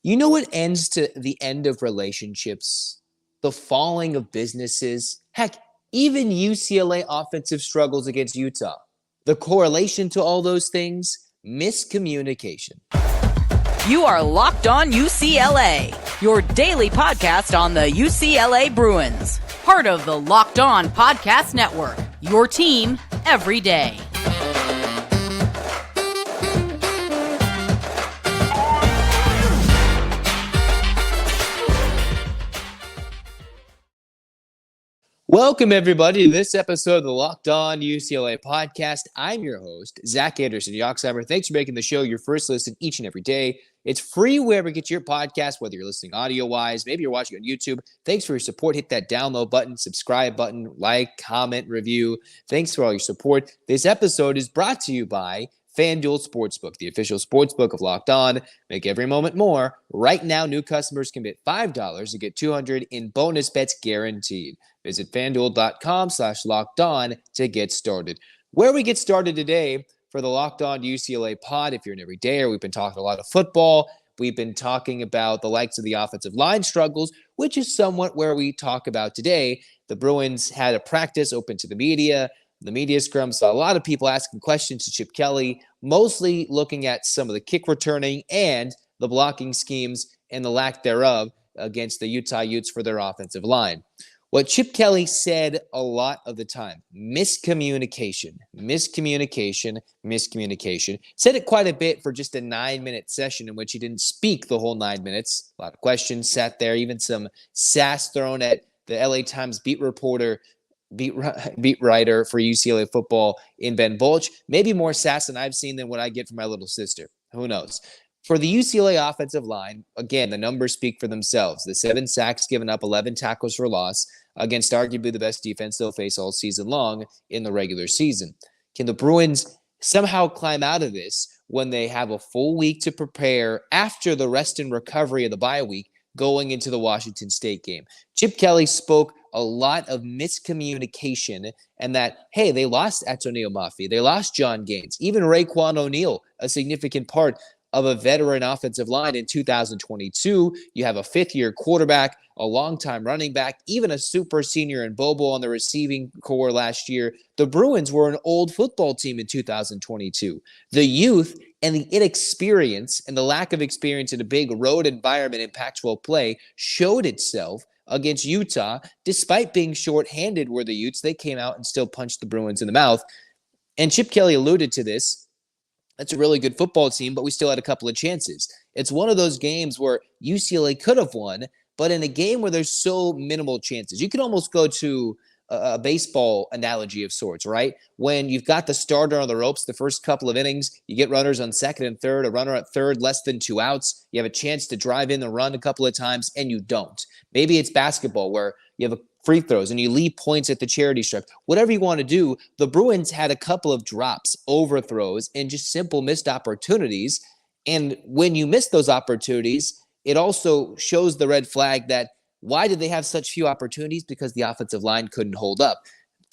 You know what ends to the end of relationships, the falling of businesses, heck, even UCLA offensive struggles against Utah. The correlation to all those things? Miscommunication. You are Locked On UCLA, your daily podcast on the UCLA Bruins. Part of the Locked On Podcast Network, your team every day. Welcome, everybody, to this episode of the Locked On UCLA podcast. I'm your host, Zach Anderson-Yoxsimer. Thanks for making the show your first listen each and every day. It's free wherever you get your podcast, whether you're listening audio-wise, maybe you're watching on YouTube. Thanks for your support. Hit that download button, subscribe button, like, comment, review. Thanks for all your support. This episode is brought to you by FanDuel Sportsbook, the official sportsbook of Locked On. Make every moment more. Right now, new customers can bet $5 to get $200 in bonus bets guaranteed. Visit FanDuel.com/LockedOn to get started. Where we get started today for the Locked On UCLA pod, if you're an everydayer, we've been talking a lot of football. We've been talking about the likes of the offensive line struggles, which is somewhat where we talk about today. The Bruins had a practice open to the media. The media scrum saw a lot of people asking questions to Chip Kelly, mostly looking at some of the kick returning and the blocking schemes and the lack thereof against the Utah Utes for their offensive line. What Chip Kelly said a lot of the time, miscommunication. Said it quite a bit for just a 9-minute session in which he didn't speak the whole 9 minutes. A lot of questions sat there, even some sass thrown at the LA Times beat writer for UCLA football in Ben Bolch. Maybe more sass than I've seen than what I get from my little sister. Who knows? For the UCLA offensive line, again, the numbers speak for themselves. The 7 sacks given up, 11 tackles for loss against arguably the best defense they'll face all season long in the regular season. Can the Bruins somehow climb out of this when they have a full week to prepare after the rest and recovery of the bye week going into the Washington State game? Chip Kelly spoke a lot of miscommunication and that, hey, they lost Antonio Mafi. They lost John Gaines. Even Raekwon O'Neal, a significant part of a veteran offensive line in 2022. You have a fifth-year quarterback, a longtime running back, even a super senior in Bobo on the receiving core last year. The Bruins were an old football team in 2022. The youth and the inexperience and the lack of experience in a big road environment in Pac-12 play showed itself against Utah. Despite being shorthanded were the Utes, they came out and still punched the Bruins in the mouth. And Chip Kelly alluded to this. That's a really good football team, but we still had a couple of chances. It's one of those games where UCLA could have won, but in a game where there's so minimal chances, you can almost go to a baseball analogy of sorts, right? When you've got the starter on the ropes the first couple of innings, you get runners on second and third, a runner at third, less than 2 outs. You have a chance to drive in the run a couple of times, and you don't. Maybe it's basketball where you have a free throws and you leave points at the charity stripe. Whatever you want to do, the Bruins had a couple of drops, overthrows, and just simple missed opportunities. And when you miss those opportunities, it also shows the red flag that why did they have such few opportunities? Because the offensive line couldn't hold up.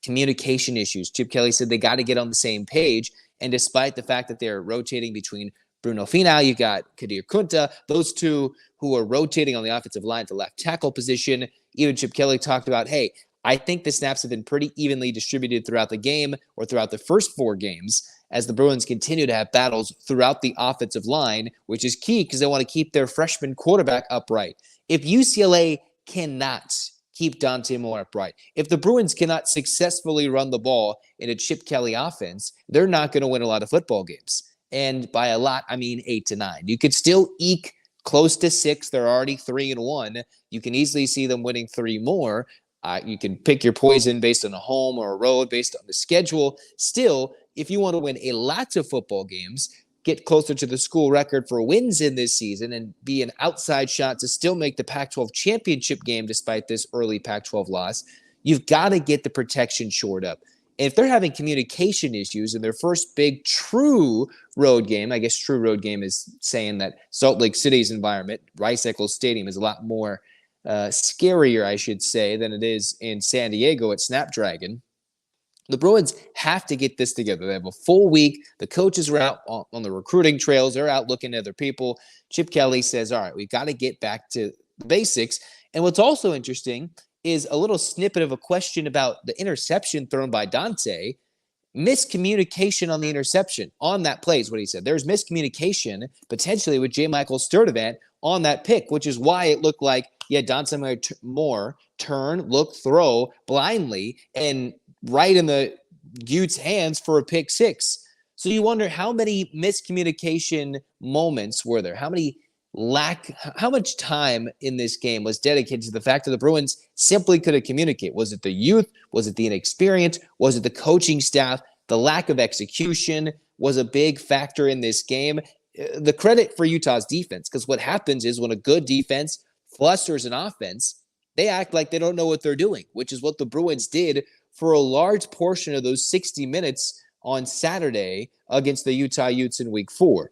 Communication issues. Chip Kelly said they got to get on the same page. And despite the fact that they're rotating between Bruno Finau, you got Kadir Kunta, those two who are rotating on the offensive line at the left tackle position. Even Chip Kelly talked about, hey, I think the snaps have been pretty evenly distributed throughout the game or throughout the first 4 games as the Bruins continue to have battles throughout the offensive line, which is key because they want to keep their freshman quarterback upright. If UCLA cannot keep Dante Moore upright, if the Bruins cannot successfully run the ball in a Chip Kelly offense, they're not going to win a lot of football games. And by a lot, I mean 8 to 9. You could still eke close to 6. They're already 3-1. You can easily see them winning 3 more. You can pick your poison based on a home or a road, based on the schedule. Still, if you want to win a lot of football games, get closer to the school record for wins in this season and be an outside shot to still make the Pac-12 championship game despite this early Pac-12 loss, you've got to get the protection shored up. And if they're having communication issues in their first big true road game, I guess true road game is saying that Salt Lake City's environment, Rice-Eccles Stadium, is a lot more scarier, I should say, than it is in San Diego at Snapdragon. The Bruins have to get this together. They have a full week. The coaches are out on the recruiting trails. They're out looking at other people. Chip Kelly says, all right, we've got to get back to the basics. And what's also interesting is a little snippet of a question about the interception thrown by Dante. Miscommunication on the interception on that play is what he said. There's miscommunication potentially with J. Michael Sturdivant on that pick, which is why it looked like, Dante Moore turn, look, throw blindly, and right in the Utes' hands for a pick six. So you wonder how many miscommunication moments were there? How much time in this game was dedicated to the fact that the Bruins simply couldn't communicate? Was it the youth? Was it the inexperience? Was it the coaching staff? The lack of execution was a big factor in this game. The credit for Utah's defense, because what happens is when a good defense flusters an offense, they act like they don't know what they're doing, which is what the Bruins did for a large portion of those 60 minutes on Saturday against the Utah Utes in Week 4.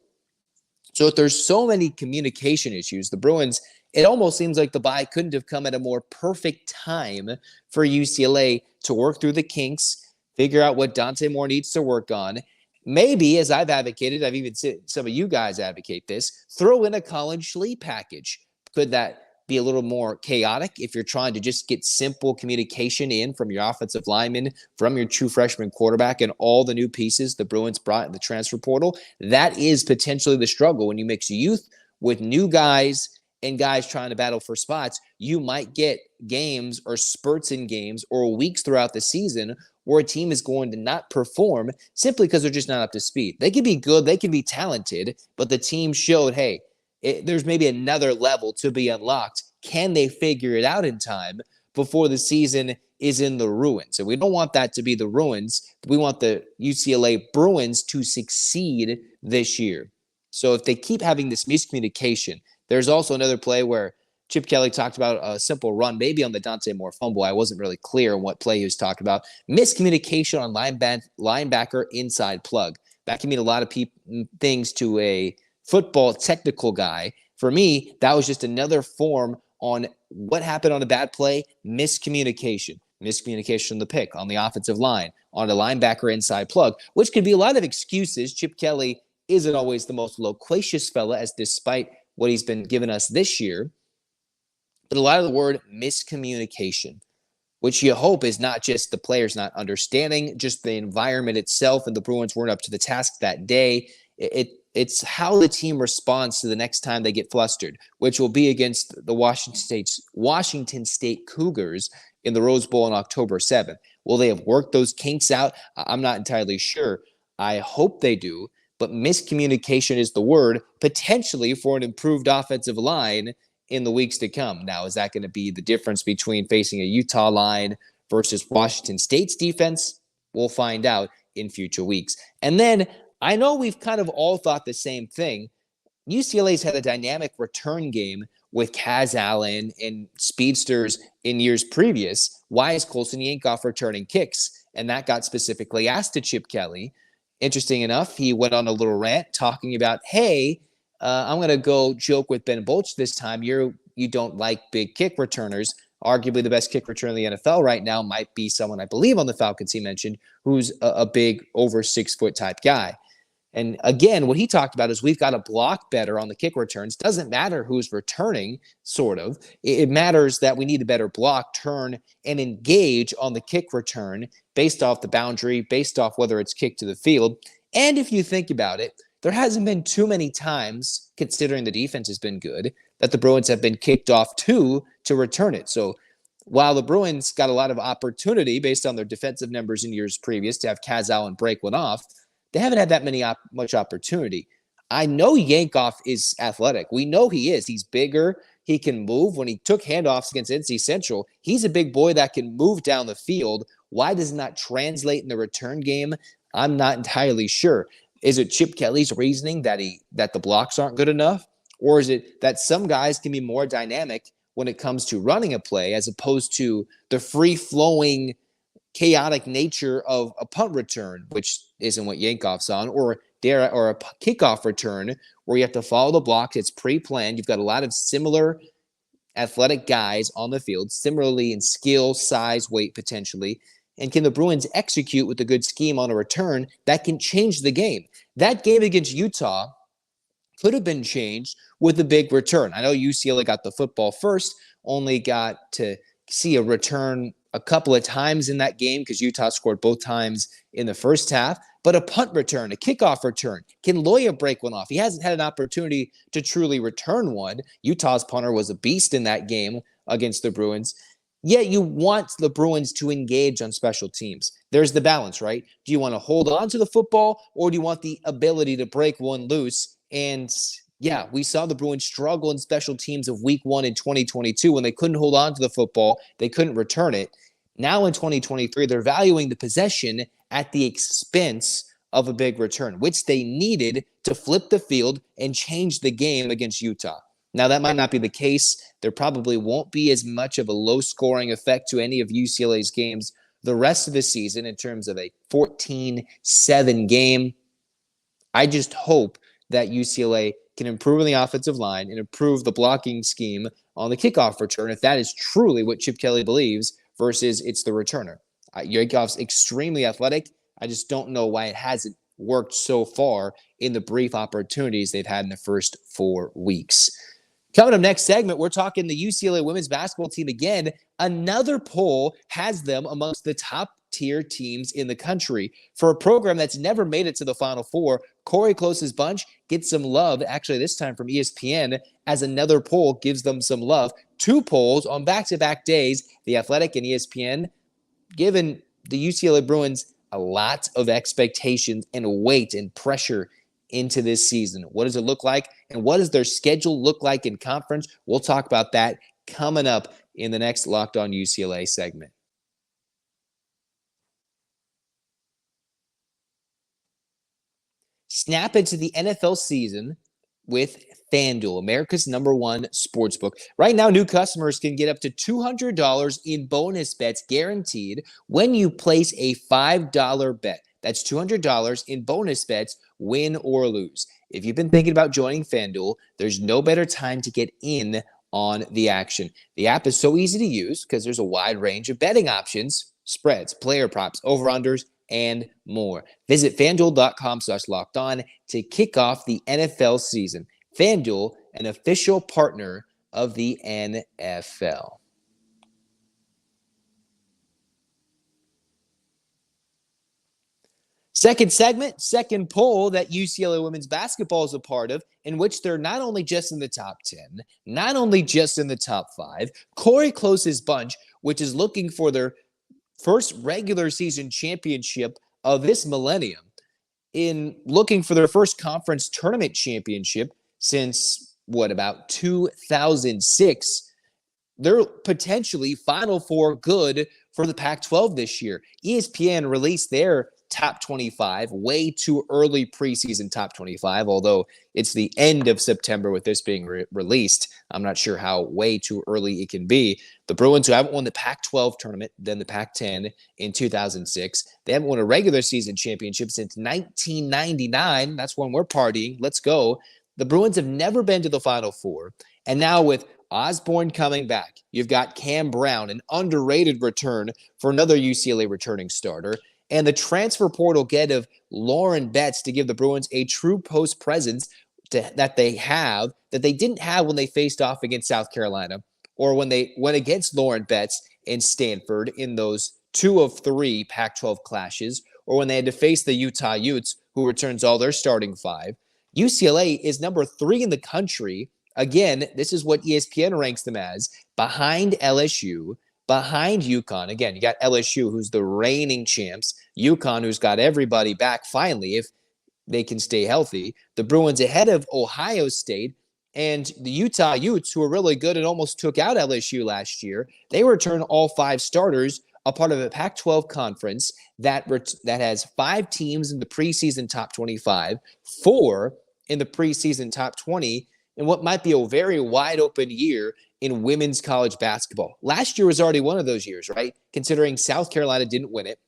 So if there's so many communication issues, the Bruins, it almost seems like the bye couldn't have come at a more perfect time for UCLA to work through the kinks, figure out what Dante Moore needs to work on. Maybe, as I've advocated, I've even seen some of you guys advocate this, throw in a Colin Schlee package. Could that be a little more chaotic if you're trying to just get simple communication in from your offensive lineman, from your true freshman quarterback, and all the new pieces the Bruins brought in the transfer portal? That is potentially the struggle. When you mix youth with new guys and guys trying to battle for spots, you might get games or spurts in games or weeks throughout the season where a team is going to not perform simply because they're just not up to speed. They can be good, they can be talented, but the team showed, hey, there's maybe another level to be unlocked. Can they figure it out in time before the season is in the ruins? And we don't want that to be the ruins. We want the UCLA Bruins to succeed this year. So if they keep having this miscommunication, there's also another play where Chip Kelly talked about a simple run, maybe on the Dante Moore fumble. I wasn't really clear on what play he was talking about. Miscommunication on linebacker inside plug. That can mean a lot of things to a football technical guy. For me, that was just another form on what happened on a bad play. Miscommunication on the pick, on the offensive line, on a linebacker inside plug, which could be a lot of excuses. Chip Kelly isn't always the most loquacious fella, as despite what he's been giving us this year. But a lot of the word miscommunication, which you hope is not just the players not understanding, just the environment itself, and the Bruins weren't up to the task that day. It's how the team responds to the next time they get flustered, which will be against the Washington State Cougars in the Rose Bowl on October 7th. Will they have worked those kinks out? I'm not entirely sure. I hope they do, but miscommunication is the word, potentially for an improved offensive line in the weeks to come. Now, is that going to be the difference between facing a Utah line versus Washington State's defense? We'll find out in future weeks. And then I know we've kind of all thought the same thing. UCLA's had a dynamic return game with Kaz Allen and speedsters in years previous. Why is Colson Yankoff returning kicks? And that got specifically asked to Chip Kelly. Interesting enough, he went on a little rant talking about, hey, I'm going to go joke with Ben Bolch this time. You don't like big kick returners. Arguably the best kick returner in the NFL right now might be someone, I believe, on the Falcons he mentioned, who's a big over 6 foot type guy. And again, what he talked about is we've got to block better on the kick returns. Doesn't matter who's returning, sort of. It matters that we need to better block, turn, and engage on the kick return based off the boundary, based off whether it's kicked to the field. And if you think about it, there hasn't been too many times, considering the defense has been good, that the Bruins have been kicked off to return it. So while the Bruins got a lot of opportunity based on their defensive numbers in years previous to have Kaz Allen break one off, they haven't had that much opportunity. I know Yankoff is athletic. We know he is. He's bigger. He can move. When he took handoffs against NC Central, he's a big boy that can move down the field. Why does it not translate in the return game? I'm not entirely sure. Is it Chip Kelly's reasoning that the blocks aren't good enough? Or is it that some guys can be more dynamic when it comes to running a play as opposed to the free-flowing, chaotic nature of a punt return, which isn't what Yankoff's on, or a kickoff return where you have to follow the blocks. It's pre-planned. You've got a lot of similar athletic guys on the field, similarly in skill, size, weight, potentially. And can the Bruins execute with a good scheme on a return that can change the game? That game against Utah could have been changed with a big return. I know UCLA got the football first, only got to see a return a couple of times in that game because Utah scored both times in the first half. But a punt return, a kickoff return, can Loya break one off? He hasn't had an opportunity to truly return one. Utah's punter was a beast in that game against the Bruins. Yet you want the Bruins to engage on special teams. There's the balance, right? Do you want to hold on to the football, or do you want the ability to break one loose? And yeah, we saw the Bruins struggle in special teams of week 1 in 2022 when they couldn't hold on to the football. They couldn't return it. Now in 2023, they're valuing the possession at the expense of a big return, which they needed to flip the field and change the game against Utah. Now, that might not be the case. There probably won't be as much of a low-scoring effect to any of UCLA's games the rest of the season in terms of a 14-7 game. I just hope that UCLA can improve on the offensive line and improve the blocking scheme on the kickoff return if that is truly what Chip Kelly believes versus it's the returner. Yakov's extremely athletic. I just don't know why it hasn't worked so far in the brief opportunities they've had in the first 4 weeks. Coming up next segment, we're talking the UCLA women's basketball team again. Another poll has them amongst the top-tier teams in the country. For a program that's never made it to the Final Four, Corey Close's bunch gets some love, actually this time from ESPN, as another poll gives them some love. 2 polls on back-to-back days, The Athletic and ESPN, giving the UCLA Bruins a lot of expectations and weight and pressure into this season. What does it look like? And what does their schedule look like in conference? We'll talk about that coming up in the next Locked On UCLA segment. Snap into the NFL season with FanDuel, America's #1 sportsbook. Right now, new customers can get up to $200 in bonus bets guaranteed when you place a $5 bet. That's $200 in bonus bets, win or lose. If you've been thinking about joining FanDuel, there's no better time to get in on the action. The app is so easy to use because there's a wide range of betting options, spreads, player props, over-unders, and more. Visit FanDuel.com/lockedon to kick off the NFL season. FanDuel, an official partner of the NFL. Second segment, second poll that UCLA women's basketball is a part of, in which they're not only just in the top 10, not only just in the top 5, Corey Close's bunch, which is looking for their first regular season championship of this millennium, in looking for their first conference tournament championship since, about 2006. They're potentially Final Four good for the Pac-12 this year. ESPN released their top 25, way too early preseason top 25, although it's the end of September with this being released. I'm not sure how way too early it can be. The Bruins, who haven't won the Pac-12 tournament, then the Pac-10 in 2006, they haven't won a regular season championship since 1999. That's when we're partying. Let's go. The Bruins have never been to the Final Four. And now with Osborne coming back, you've got Cam Brown, an underrated return for another UCLA returning starter, and the transfer portal get of Lauren Betts to give the Bruins a true post presence that they didn't have when they faced off against South Carolina, or when they went against Lauren Betts and Stanford in those 2 of 3 Pac-12 clashes, or when they had to face the Utah Utes, who returns all their starting 5. UCLA is number 3 in the country. Again, this is what ESPN ranks them as, behind LSU, behind UConn. Again, you got LSU, who's the reigning champs, UConn, who's got everybody back finally, if they can stay healthy. The Bruins ahead of Ohio State, and the Utah Utes, who are really good and almost took out LSU last year. They return all 5 starters, a part of a Pac-12 conference that has 5 teams in the preseason top 25, 4 in the preseason top 20, in what might be a very wide open year in women's college basketball. Last year was already one of those years, right? Considering South Carolina didn't win it.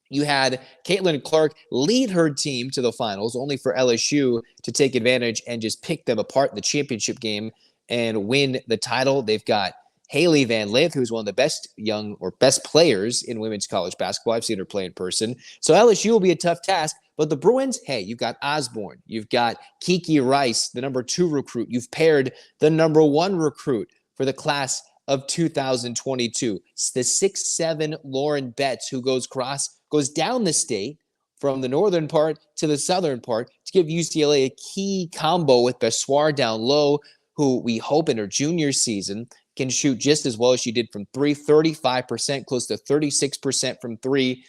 You had Caitlin Clark lead her team to the finals, only for LSU to take advantage and just pick them apart in the championship game and win the title. They've got Haley Van Lith, who's one of the best players in women's college basketball. I've seen her play in person. So LSU will be a tough task. But the Bruins, hey, you've got Osborne. You've got Kiki Rice, the number 2 recruit. You've paired the number 1 recruit for the class of 2022. It's the 6'7" Lauren Betts, who goes down the state from the northern part to the southern part to give UCLA a key combo with Bessoir down low, who we hope in her junior season can shoot just as well as she did from 3, 35%, close to 36% from 3.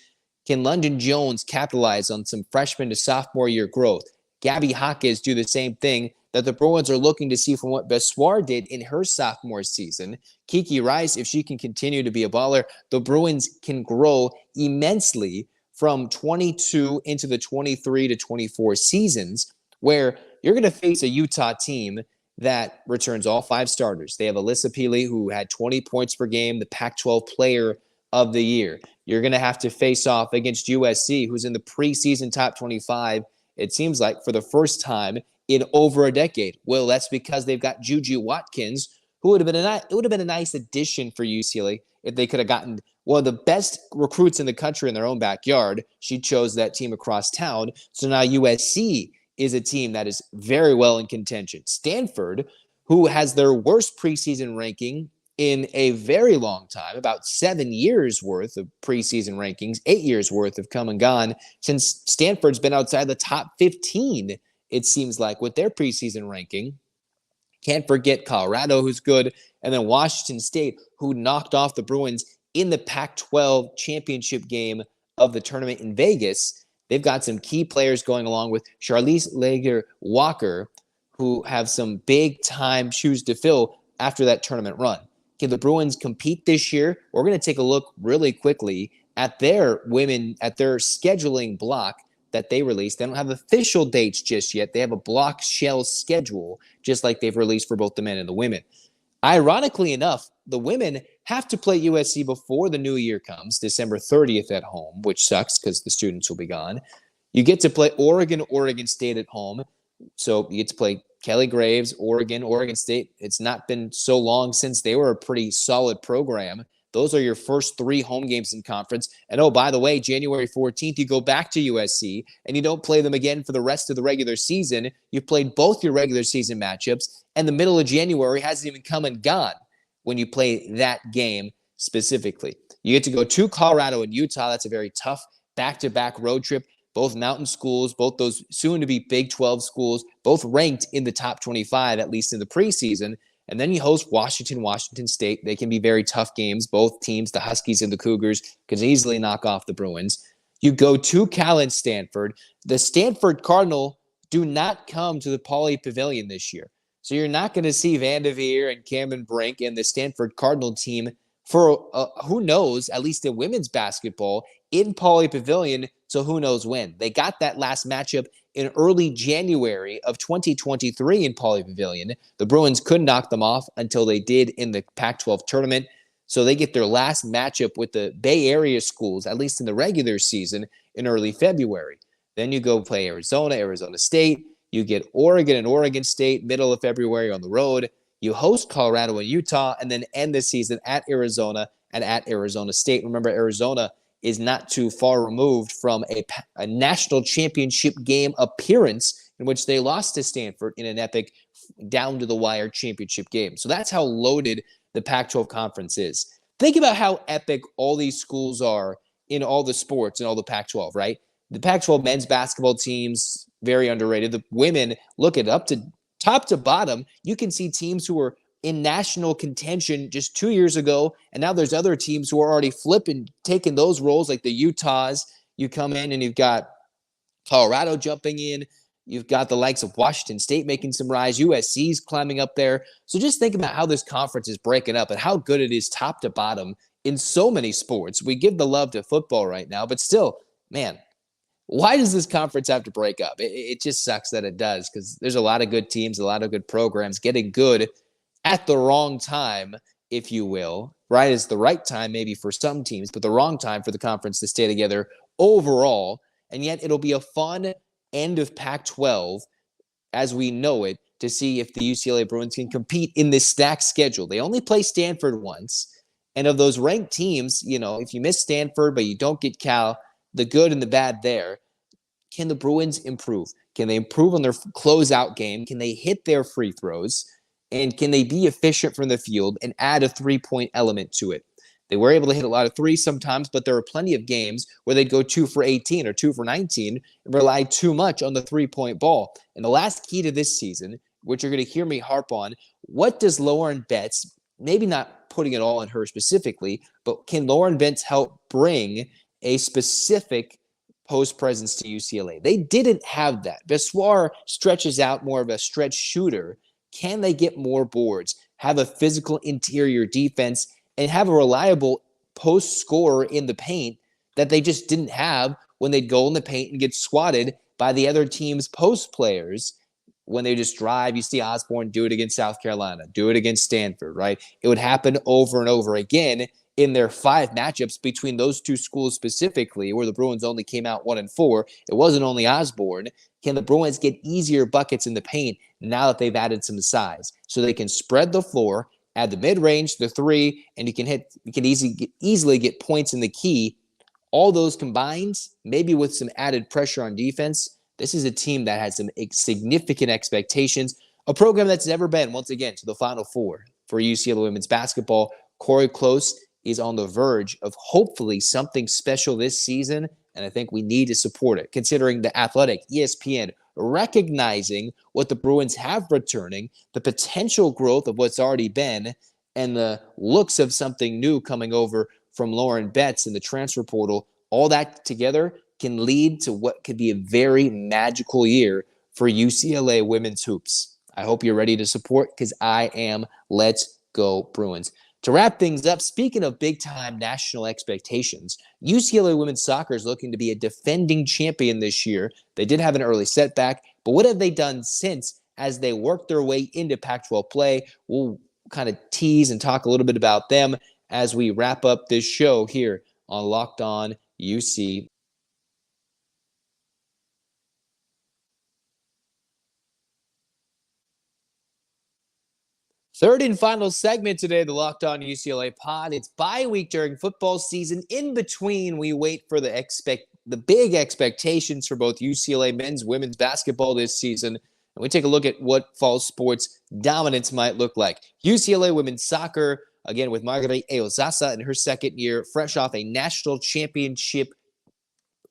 Can London Jones capitalize on some freshman to sophomore year growth? Gabby Hawkins do the same thing that the Bruins are looking to see from what Bessoir did in her sophomore season. Kiki Rice, if she can continue to be a baller, the Bruins can grow immensely from 22 into the 23 to 24 seasons, where you're going to face a Utah team that returns all 5 starters. They have Alyssa Peely, who had 20 points per game, the Pac-12 player of the year. You're going to have to face off against USC, who's in the preseason top 25, it seems like, for the first time in over a decade. Well, that's because they've got Juju Watkins, who would have been a nice addition for UCLA if they could have gotten one of the best recruits in the country in their own backyard. She chose that team across town. So now USC is a team that is very well in contention. Stanford, who has their worst preseason ranking in a very long time, about 7 years worth of preseason rankings, 8 years worth have come and gone since Stanford's been outside the top 15, it seems like, with their preseason ranking. Can't forget Colorado, who's good, and then Washington State, who knocked off the Bruins in the Pac-12 championship game of the tournament in Vegas. They've got some key players going along with Charlize Lager-Walker, who have some big-time shoes to fill after that tournament run. Can the Bruins compete this year? We're going to take a look really quickly at their scheduling block that they released. They don't have official dates just yet. They have a block shell schedule, just like they've released for both the men and the women. Ironically enough, the women have to play USC before the new year comes, December 30th at home, which sucks because the students will be gone. You get to play Oregon State at home. So you get to play Kelly Graves, Oregon State. It's not been so long since they were a pretty solid program. Those are your first 3 home games in conference. And oh, by the way, January 14th, you go back to USC and you don't play them again for the rest of the regular season. You've played both your regular season matchups, and the middle of January hasn't even come and gone when you play that game specifically. You get to go to Colorado and Utah. That's a very tough back-to-back road trip. Both mountain schools, both those soon-to-be Big 12 schools, both ranked in the top 25, at least in the preseason. And then you host Washington State. They can be very tough games. Both teams, the Huskies and the Cougars, can easily knock off the Bruins. You go to Cal and Stanford. The Stanford Cardinal do not come to the Pauley Pavilion this year. So you're not going to see Vanderveer and Cameron Brink and the Stanford Cardinal team for who knows, at least in women's basketball, in Pauley Pavilion. So who knows when. They got that last matchup in early January of 2023 in Pauley Pavilion. The Bruins couldn't knock them off until they did in the Pac-12 tournament. So they get their last matchup with the Bay Area schools, at least in the regular season, in early February. Then you go play Arizona State. You get Oregon and Oregon State middle of February on the road. You host Colorado and Utah, and then end the season at Arizona and at Arizona State. Remember, Arizona is not too far removed from a national championship game appearance in which they lost to Stanford in an epic down-to-the-wire championship game. So that's how loaded the Pac-12 conference is. Think about how epic all these schools are in all the sports in all the Pac-12, right? The Pac-12 men's basketball teams, very underrated. The women, look at up to top to bottom, you can see teams who were in national contention just 2 years ago, and now there's other teams who are already flipping, taking those roles, like the Utahs. You come in and you've got Colorado jumping in. You've got the likes of Washington State making some rise. USC's climbing up there. So just think about how this conference is breaking up and how good it is top to bottom in so many sports. We give the love to football right now, but still, man, why does this conference have to break up? It just sucks that it does, because there's a lot of good teams, a lot of good programs getting good at the wrong time, if you will. Right is the right time maybe for some teams, but the wrong time for the conference to stay together overall. And yet it'll be a fun end of Pac-12 as we know it to see if the UCLA Bruins can compete in this stacked schedule. They only play Stanford once. And of those ranked teams, if you miss Stanford, but you don't get Cal, the good and the bad there, can the Bruins improve? Can they improve on their closeout game? Can they hit their free throws? And can they be efficient from the field and add a three-point element to it? They were able to hit a lot of threes sometimes, but there were plenty of games where they'd go 2 for 18 or 2 for 19 and rely too much on the three-point ball. And the last key to this season, which you're going to hear me harp on, what does Lauren Betts, maybe not putting it all on her specifically, but can Lauren Betts help bring a specific post presence to UCLA? They didn't have that. Bessoir stretches out more of a stretch shooter. Can they get more boards, have a physical interior defense, and have a reliable post scorer in the paint that they just didn't have when they'd go in the paint and get swatted by the other team's post players when they just drive? You see Osborne do it against South Carolina, do it against Stanford, right? It would happen over and over again in their 5 matchups between those two schools specifically, where the Bruins only came out 1-4. It wasn't only Osborne. Can the Bruins get easier buckets in the paint now that they've added some size so they can spread the floor, add the mid-range, the three, and you can easily get points in the key? All those combined, maybe with some added pressure on defense, this is a team that has some significant expectations, a program that's never been, once again, to the Final Four for UCLA women's basketball. Corey Close is on the verge of hopefully something special this season, and I think we need to support it, considering The Athletic, ESPN, recognizing what the Bruins have returning, the potential growth of what's already been, and the looks of something new coming over from Lauren Betts in the transfer portal. All that together can lead to what could be a very magical year for UCLA women's hoops. I hope you're ready to support, because I am. Let's go Bruins. To wrap things up, speaking of big-time national expectations, UCLA women's soccer is looking to be a defending champion this year. They did have an early setback, but what have they done since as they work their way into Pac-12 play? We'll kind of tease and talk a little bit about them as we wrap up this show here on Locked On UC. Third and final segment today, the Locked On UCLA pod. It's bye week during football season. In between, we wait for the big expectations for both UCLA men's, women's basketball this season. And we take a look at what fall sports dominance might look like. UCLA women's soccer, again, with Marguerite Eozasa in her second year, fresh off a national championship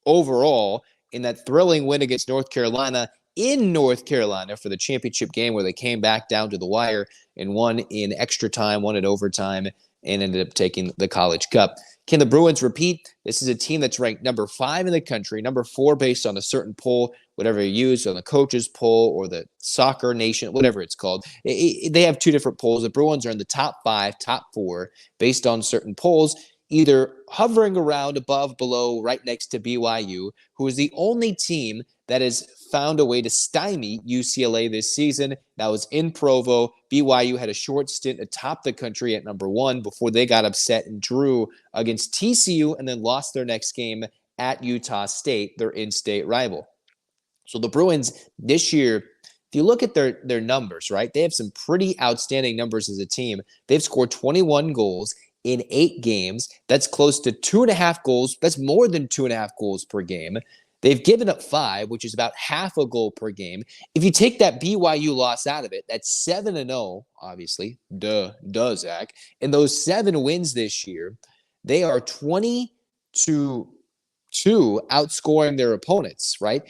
overall in that thrilling win against North Carolina in North Carolina for the championship game, where they came back down to the wire and won in extra time, won in overtime, and ended up taking the College Cup. Can the Bruins repeat? This is a team that's ranked number 5 in the country, number 4 based on a certain poll, whatever you use, on the coaches poll or the Soccer Nation, whatever it's called. They have 2 different polls. The Bruins are in the top 5, top 4 based on certain polls, either hovering around above, below, right next to BYU, who is the only team that has found a way to stymie UCLA this season. That was in Provo. BYU had a short stint atop the country at number 1 before they got upset and drew against TCU and then lost their next game at Utah State, their in-state rival. So the Bruins this year, if you look at their numbers, right, they have some pretty outstanding numbers as a team. They've scored 21 goals in 8 games. That's close to 2.5 goals. That's more than 2.5 goals per game. They've given up 5, which is about half a goal per game. If you take that BYU loss out of it, that's 7-0, obviously. Duh, Zach. And those 7 wins this year, they are 20-2 outscoring their opponents, right?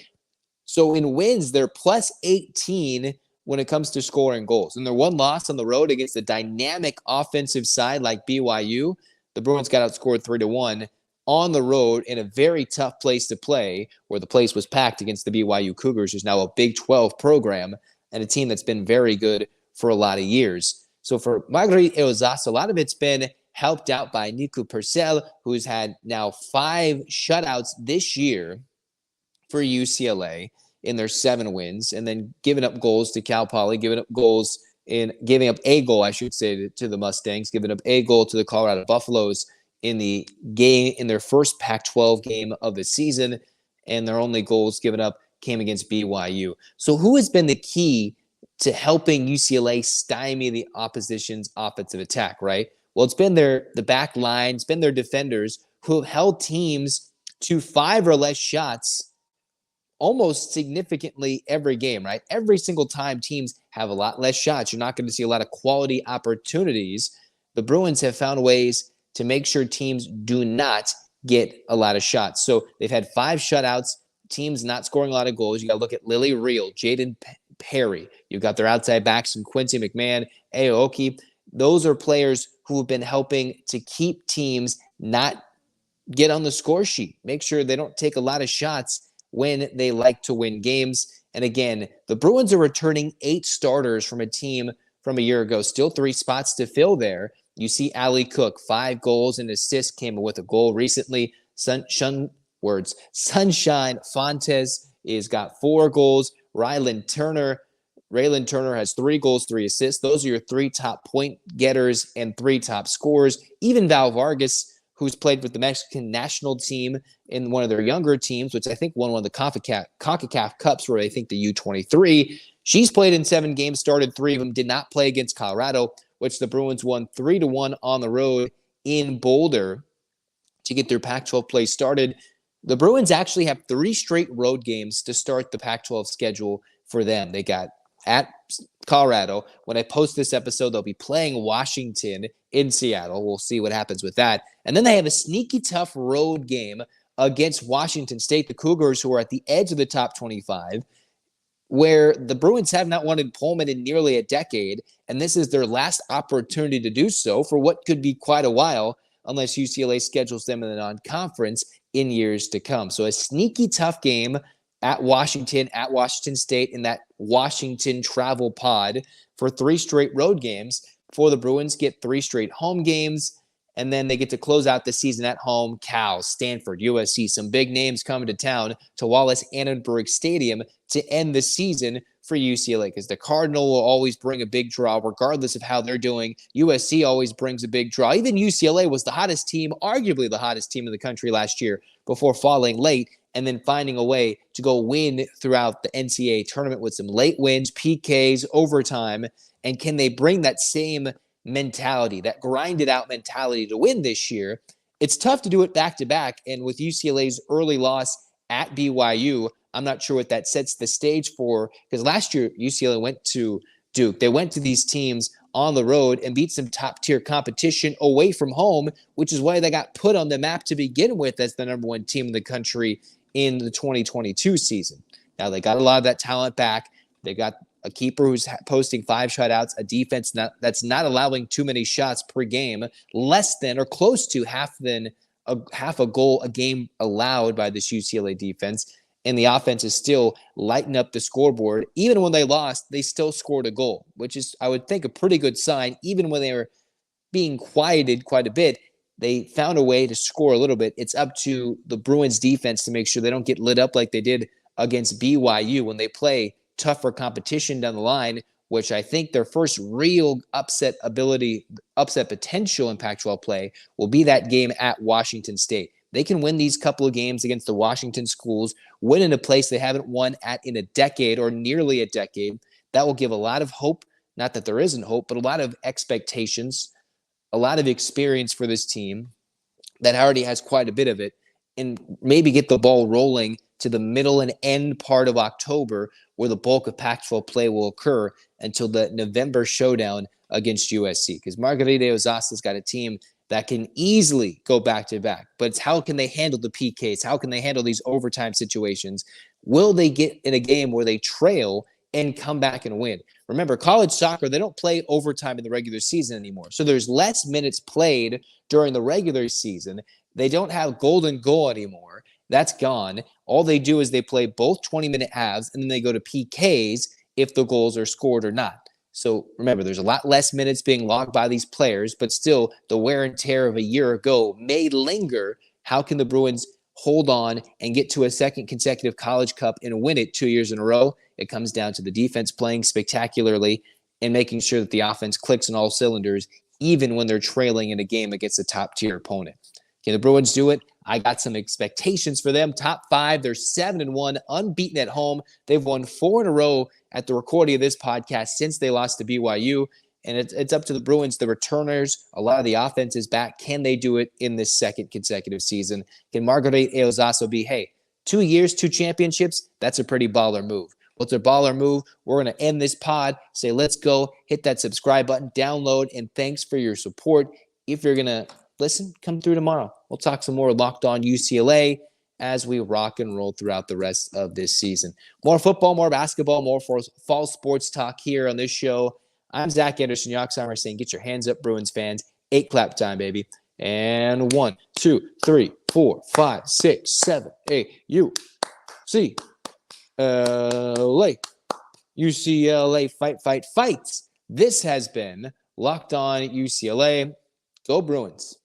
So in wins, they're plus 18 when it comes to scoring goals. And their one loss on the road against a dynamic offensive side like BYU, the Bruins got outscored 3-1 on the road in a very tough place to play, where the place was packed against the BYU Cougars, who's now a Big 12 program and a team that's been very good for a lot of years. So for Marguerite Eozasa, a lot of it's been helped out by Nico Purcell, who's had now 5 shutouts this year for UCLA in their 7 wins, and then giving up goals to Cal Poly, giving up a goal, I should say, to the Mustangs, giving up a goal to the Colorado Buffaloes in the game, in their first Pac-12 game of the season, and their only goals given up came against BYU. So who has been the key to helping UCLA stymie the opposition's offensive attack, right? Well, it's been the back line, it's been their defenders who have held teams to 5 or less shots almost significantly every game, right? Every single time teams have a lot less shots, you're not going to see a lot of quality opportunities. The Bruins have found ways to make sure teams do not get a lot of shots. So they've had 5 shutouts, teams not scoring a lot of goals. You got to look at Lily Reel, Jaden Perry. You've got their outside backs from Quincy McMahon, Aoki. Those are players who have been helping to keep teams not get on the score sheet, make sure they don't take a lot of shots when they like to win games. And again, the Bruins are returning 8 starters from a team from a year ago, still 3 spots to fill there. You see Allie Cook, 5 goals and assists, came with a goal recently. Sunshine Fontes is got 4 goals. Raylan Turner has 3 goals, 3 assists. Those are your 3 top point getters and 3 top scorers. Even Val Vargas, who's played with the Mexican national team in one of their younger teams, which I think won one of the CONCACAF Cups, where I think the U23. She's played in 7 games, started 3 of them, did not play against Colorado, which the Bruins won 3-1 on the road in Boulder to get their Pac-12 play started. The Bruins actually have 3 straight road games to start the Pac-12 schedule for them. They got at Colorado. When I post this episode, they'll be playing Washington in Seattle. We'll see what happens with that. And then they have a sneaky tough road game against Washington State, the Cougars, who are at the edge of the top 25, where the Bruins have not won in Pullman in nearly a decade, and this is their last opportunity to do so for what could be quite a while, unless UCLA schedules them in the non-conference in years to come. So a sneaky tough game at Washington State, in that Washington travel pod for 3 straight road games before the Bruins get 3 straight home games. And then they get to close out the season at home. Cal, Stanford, USC, some big names coming to town to Wallace Annenberg Stadium to end the season for UCLA, because the Cardinal will always bring a big draw regardless of how they're doing. USC always brings a big draw. Even UCLA was the hottest team, arguably the hottest team in the country last year, before falling late and then finding a way to go win throughout the NCAA tournament with some late wins, PKs, overtime. And can they bring that same mentality, that grinded out mentality to win this year? It's tough to do it back-to-back. And with UCLA's early loss at BYU, I'm not sure what that sets the stage for, because last year UCLA went to Duke. They went to these teams on the road and beat some top-tier competition away from home, which is why they got put on the map to begin with as the number 1 team in the country in the 2022 season. Now, they got a lot of that talent back. They got a keeper who's posting 5 shutouts, a defense that's not allowing too many shots per game, less than or close to half a goal a game allowed by this UCLA defense. And the offense is still lighting up the scoreboard. Even when they lost, they still scored a goal, which is, I would think, a pretty good sign. Even when they were being quieted quite a bit, they found a way to score a little bit. It's up to the Bruins defense to make sure they don't get lit up like they did against BYU when they play tougher competition down the line, which I think their first real upset potential in Pac-12 play will be that game at Washington State. They can win these couple of games against the Washington schools, win in a place they haven't won at in a decade or nearly a decade. That will give a lot of hope, not that there isn't hope, but a lot of expectations, a lot of experience for this team that already has quite a bit of it, and maybe get the ball rolling to the middle and end part of October, where the bulk of Pac-12 play will occur until the November showdown against USC. Because Margarita Ozasa's got a team that can easily go back-to-back. But it's how can they handle the PKs? How can they handle these overtime situations? Will they get in a game where they trail and come back and win? Remember, college soccer, they don't play overtime in the regular season anymore. So there's less minutes played during the regular season. They don't have golden goal anymore. That's gone. All they do is they play both 20-minute halves, and then they go to PKs if the goals are scored or not. So remember, there's a lot less minutes being logged by these players, but still the wear and tear of a year ago may linger. How can the Bruins hold on and get to a second consecutive College Cup and win it 2 years in a row? It comes down to the defense playing spectacularly and making sure that the offense clicks on all cylinders, even when they're trailing in a game against a top-tier opponent. Can the Bruins do it? I got some expectations for them. Top 5, they're 7-1, unbeaten at home. They've won 4 in a row at the recording of this podcast since they lost to BYU. And it's up to the Bruins, the returners. A lot of the offense is back. Can they do it in this second consecutive season? Can Marguerite Eozaso be, hey, 2 years, 2 championships? That's a pretty baller move. What's a baller move? We're going to end this pod. Say, let's go. Hit that subscribe button, download, and thanks for your support. If you're going to listen, come through tomorrow. We'll talk some more Locked On UCLA as we rock and roll throughout the rest of this season. More football, more basketball, more fall sports talk here on this show. I'm Zach Anderson-Yoxsimer saying, get your hands up, Bruins fans. 8 clap time, baby. And 1, 2, 3, 4, 5, 6, 7, 8. UCLA. UCLA fight, fight, fight. This has been Locked On UCLA. Go Bruins.